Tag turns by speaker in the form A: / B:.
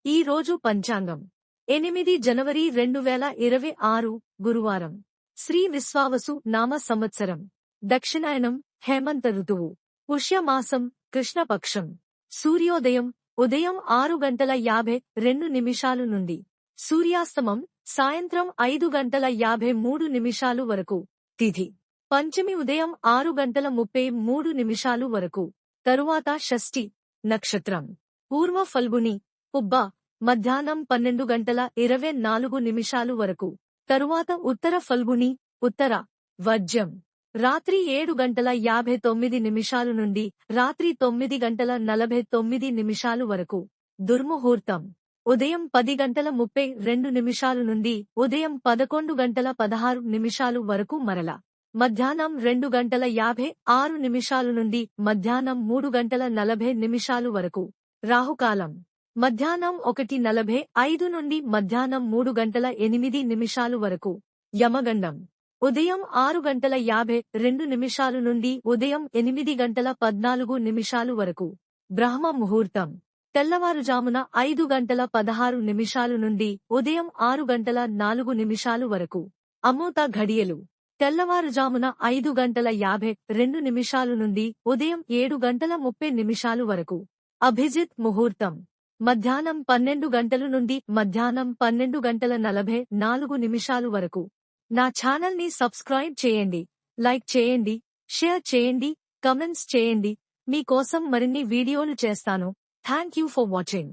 A: ఈ రోజు పంచాంగం 8 జనవరి 2026 గురువారం. శ్రీ విశ్వావసు నామ సంవత్సరం. దక్షిణాయనం హేమంత ఋతువు. పుష్యమాసం కృష్ణపక్షం. సూర్యోదయం ఉదయం 6:52 నుండి సూర్యాస్తమం సాయంత్రం 5:53 వరకు. తిథి పంచమి ఉదయం 6:33 వరకు. తరువాత షష్ఠి. నక్షత్రం పూర్వ ఫల్గుని పుబ్బ మధ్యాహ్నం 12:24 వరకు. తరువాత ఉత్తర ఫల్గుని ఉత్తర వర్జ్యం రాత్రి 7:59 నుండి రాత్రి 9:49 వరకు. దుర్ముహూర్తం ఉదయం 10:32 నుండి ఉదయం 11:16 వరకు. మరల మధ్యాహ్నం 2:56 నుండి మధ్యాహ్నం 3:40 వరకు. రాహుకాలం మధ్యాహ్నం 1:45 నుండి మధ్యాహ్నం 3:08 వరకు. యమగండం ఉదయం 6:52 నుండి ఉదయం 8:14 వరకు. బ్రహ్మ ముహూర్తం తెల్లవారుజామున 5:16 నుండి ఉదయం 6:04 వరకు. అమృత ఘడియలు తెల్లవారుజామున 5:52 నుండి ఉదయం 7:30 వరకు. అభిజిత్ ముహూర్తం మధ్యాహ్నం 12 గంటలు నుండి మధ్యాహ్నం 12:44 వరకు. నా ఛానల్ని సబ్స్క్రైబ్ చేయండి, లైక్ చేయండి, షేర్ చేయండి, కమెంట్స్ చేయండి. మీకోసం మరిన్ని వీడియోలు చేస్తాను. Thank you for watching.